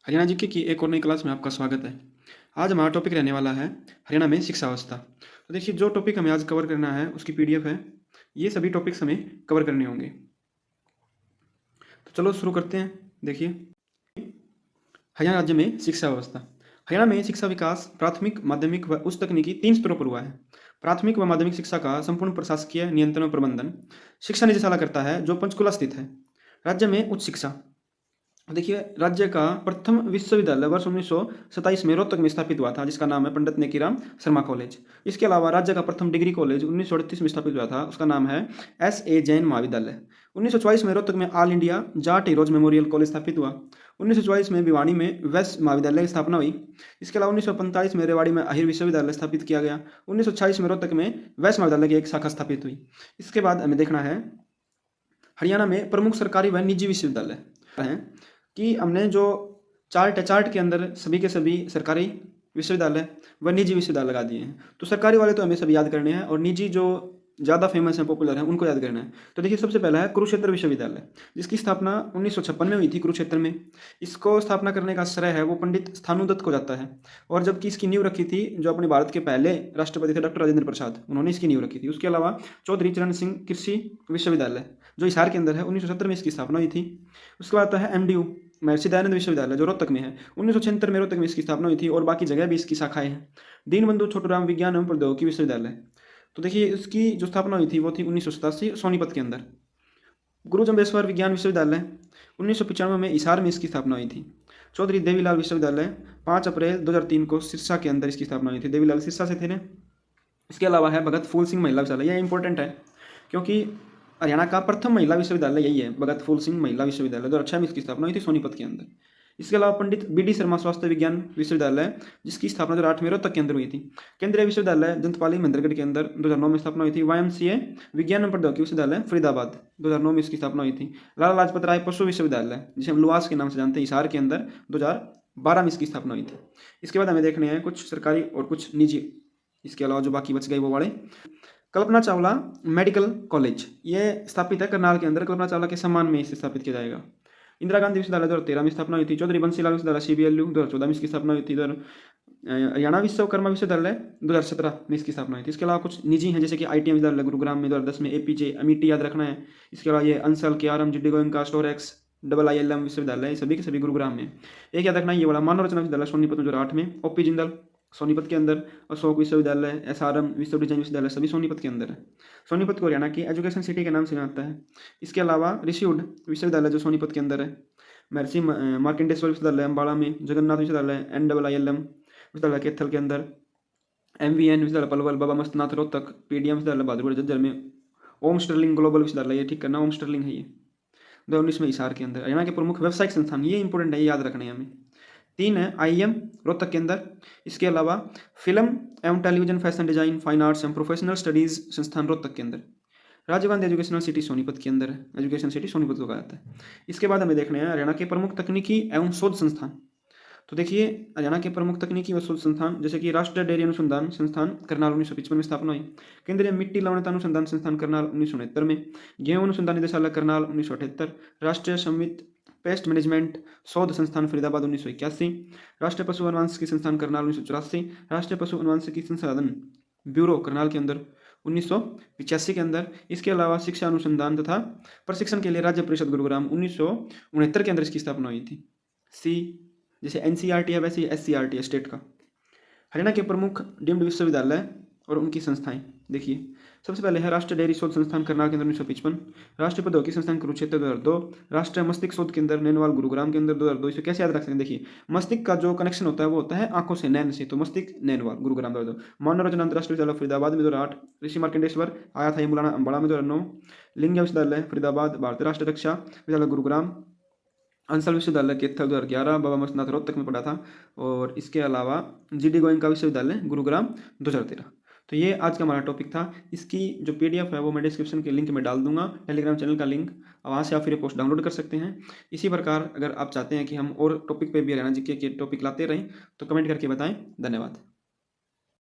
Haryana GK की एक और नई क्लास में आपका स्वागत है। आज हमारा टॉपिक रहने वाला है हरियाणा में शिक्षा अवस्था। तो देखिए, जो टॉपिक हमें आज कवर करना है उसकी पीडीएफ है। ये सभी टॉपिक्स हमें कवर करने होंगे। तो चलो शुरू करते हैं। देखिए, हरियाणा राज्य में शिक्षा व्यवस्था। हरियाणा में शिक्षा विकास प्राथमिक, माध्यमिक व उच्च तकनीकी 3 स्तरों पर हुआ है। प्राथमिक व माध्यमिक शिक्षा का संपूर्ण प्रशासकीय नियंत्रण और प्रबंधन शिक्षा निदेशालय करता है, जो पंचकुला स्थित है। राज्य में उच्च शिक्षा। देखिए, राज्य का प्रथम विश्वविद्यालय वर्ष 1927 में रोहतक में स्थापित हुआ था, जिसका नाम है पंडित नेकीराम शर्मा कॉलेज। इसके अलावा राज्य का प्रथम डिग्री कॉलेज 1938 में स्थापित हुआ था, उसका नाम है S.A. जैन महाविद्यालय। 1944 में रोहतक में all India Jat heroes memorial college स्थापित हुआ। 1944 में भिवानी में वैश्य महाविद्यालय की स्थापना हुई। इसके अलावा 1945 में रेवाड़ी में अहिर विश्वविद्यालय स्थापित किया गया। 1946 में रोहतक में वैश्य महाविद्यालय की एक शाखा स्थापित हुई। इसके बाद हमें देखना है हरियाणा में प्रमुख सरकारी व निजी विश्वविद्यालय हैं कि हमने जो चार्ट है, चार्ट के अंदर सभी के सभी सरकारी विश्वविद्यालय व निजी विश्वविद्यालय लगा दिए हैं। तो सरकारी वाले तो हमें सब याद करने हैं और निजी जो ज़्यादा फेमस हैं, पॉपुलर हैं, उनको याद करना है। तो देखिए, सबसे पहला है कुरुक्षेत्र विश्वविद्यालय, जिसकी स्थापना 1956 में हुई थी कुरुक्षेत्र में। इसको स्थापना करने का श्रेय है वो पंडित स्थानुदत्त को जाता है। और जबकि इसकी नींव रखी थी जो अपने भारत के पहले राष्ट्रपति थे डॉक्टर राजेंद्र प्रसाद, उन्होंने इसकी नींव रखी थी। उसके अलावा चौधरी चरण सिंह कृषि विश्वविद्यालय जो हिसार के अंदर है, 1970 में इसकी स्थापना हुई थी। उसके बाद आता है MDU महर्षि दयानंद विश्वविद्यालय जो रोहतक में है, 1976 में रोहतक में इसकी स्थापना हुई थी और बाकी जगह भी इसकी शाखाएं हैं। दीनबंधु छोटूराम विज्ञान एवं प्रौद्योगिकी विश्वविद्यालय, तो देखिए इसकी जो स्थापना हुई थी वो थी 1987 सोनीपत के अंदर। गुरु जम्बेश्वर विज्ञान विश्वविद्यालय 1995 में हिसार में इसकी स्थापना हुई थी। चौधरी देवीलाल विश्वविद्यालय 5 अप्रैल 2003 को सिरसा के अंदर इसकी स्थापना हुई थी। देवीलाल सिरसा से थे ना। इसके अलावा है भगत फूल सिंह महिला विश्वविद्यालय। यह इंपॉर्टेंट है क्योंकि हरियाणा का प्रथम महिला विश्वविद्यालय यही है, भगत फूल सिंह महिला विश्वविद्यालय, 2006 में इसकी स्थापना हुई थी सोनीपत के अंदर। इसके अलावा पंडित BD शर्मा स्वास्थ्य विज्ञान विश्वविद्यालय, जिसकी स्थापना 2008 में रोहतक के अंदर हुई थी। केंद्रीय विश्वविद्यालय जंतपाली महेंद्रगढ़ के अंदर 2009 में स्थापना हुई थी। YMCA विज्ञान एवं प्रौद्योगिकी विश्वविद्यालय फरीदाबाद 2009 में इसकी स्थापना हुई थी। लाला लाजपत राय पशु विश्वविद्यालय, जिसे हम लुआस के नाम से जानते हैं, हिसार के अंदर 2012 में इसकी स्थापना हुई थी। इसके बाद हमें देखने हैं कुछ सरकारी और कुछ निजी, इसके अलावा जो बाकी बच गए वो वाले। कल्पना चावला मेडिकल कॉलेज ये स्थापित है करनाल के अंदर, कल्पना चावला के सम्मान में इसे स्थापित किया जाएगा। इंदिरा गांधी विश्वविद्यालय 2013 में स्थापना हुई थी। चौधरी बंसीलाल विश्वविद्यालय CBLU 2014 में इसकी स्थापना हुई थी। हरियाणा विश्वकर्मा विश्वविद्यालय 2017 में इसकी स्थापना हुई थी। इसके अलावा कुछ निजी हैं जैसे कि ITM विश्वविद्यालय गुरुग्राम में 2010 में, APJ अमिटी याद रखना है। इसके अलावा ये Ansal KRM GD Goenka स्टोरेक्स IILM विश्वविद्यालय, सभी के सभी गुरुग्राम में। एक याद रखना ये वाला मानव रचना विश्वविद्यालय सोनीपत में 2008 में, OP जिंदल सोनीपत के अंदर, अशोक विश्वविद्यालय SRM विश्व डिजाइन विश्वविद्यालय सभी सोनीपत के अंदर है। सोनीपत को हरियाणा की एजुकेशन सिटी के नाम से जानता है। इसके अलावा ऋषिवुड विश्वविद्यालय जो सोनीपत के अंदर है, महर्षि मार्कंडेश्वर विश्वविद्यालय अम्बाड़ा में, जगन्नाथ विश्वविद्यालय NIILM विश्वविद्यालय कैथल के अंदर, MVN विश्वविद्यालय पलवल, बाबा मस्तनाथ रोहतक, PDM विश्वविद्यालय बहादुरगढ़ झज्जर में, ओम स्टर्लिंग ग्लोबल विश्वविद्यालय, ये ठीक करना, ओम स्टर्लिंग है ये 2019 में हिसार के अंदर। हरियाणा के प्रमुख व्यावसायिक संस्थान, ये इंपॉर्टेंट है, ये याद रखने हैं हमें। 3 है IIM रोहतक के अंदर। इसके अलावा फिल्म एवं television, fashion design, fine arts एवं प्रोफेशनल स्टडीज संस्थान रोहतक के अंदर। राजीव गांधी एजुकेशनल सिटी सोनीपत के अंदर है, एजुकेशन सिटी सोनीपत को कहा जाता है। इसके बाद हमें देखने हैं हरियाणा के प्रमुख तकनीकी एवं शोध संस्थान। तो देखिए, हरियाणा के प्रमुख तकनीकी व शोध संस्थान जैसे कि राष्ट्रीय डेयरी अनुसंधान संस्थान करनाल 1955 में स्थापना हुई। केंद्रीय मिट्टी लवणता अनुसंधान संस्थान करनाल 1969 में, गेहूं अनुसंधान निदेशालय करनाल 1978, राष्ट्रीय सम्मित पेस्ट मैनेजमेंट शोध संस्थान फरीदाबाद 1981, राष्ट्रीय पशु अनुवांशिकी संस्थान करनाल 1984, राष्ट्रीय पशु अनुवांशिकी संसाधन ब्यूरो करनाल के अंदर 1985 के अंदर। इसके अलावा शिक्षा अनुसंधान तथा प्रशिक्षण के लिए राज्य परिषद गुरुग्राम 1969 के अंदर इसकी स्थापना हुई थी। सी जैसे NCERT है वैसे SCERT है स्टेट का। हरियाणा के प्रमुख डीम्ड विश्वविद्यालय और उनकी संस्थाएं देखिए, सबसे पहले है राष्ट्रीय डेयरी शोध संस्थान करनाल के अंदर 1955, राष्ट्रीय प्रौद्योगिकी संस्थान कुरुक्षेत्र 2002, राष्ट्रीय मस्तिष्क शोध केंद्र नैनवाल गुरुग्राम के अंदर 2002। इसे कैसे याद रख सकते हैं, देखिए मस्तिष्क का जो कनेक्शन होता है वो होता है आंखों से, नैन से, तो मस्तिष्क नैनवाल गुरुग्राम 2002। मानव रचना अंतरराष्ट्रीय विद्यालय फरीदाबाद में 2008, ऋषि मार्कंडेश्वर आया था ये मुलाना अम्बाड़ा में 2009, लिंग विश्वविद्यालय फरीदाबाद, भारतीय राष्ट्रीय रक्षा विद्यालय गुरुग्राम, अंसल विश्वविद्यालय कैथल 2011, बाबा मस्तनाथ रोहतक में पढ़ा था। और इसके अलावा GD गोयनका विश्वविद्यालय गुरुग्राम 2013। तो ये आज का हमारा टॉपिक था। इसकी जो PDF है वो मैं डिस्क्रिप्शन के लिंक में डाल दूंगा, टेलीग्राम चैनल का लिंक, वहाँ से आप फिर पोस्ट डाउनलोड कर सकते हैं। इसी प्रकार अगर आप चाहते हैं कि हम और टॉपिक पे भी हरियाणा GK के टॉपिक लाते रहें तो कमेंट करके बताएं। धन्यवाद।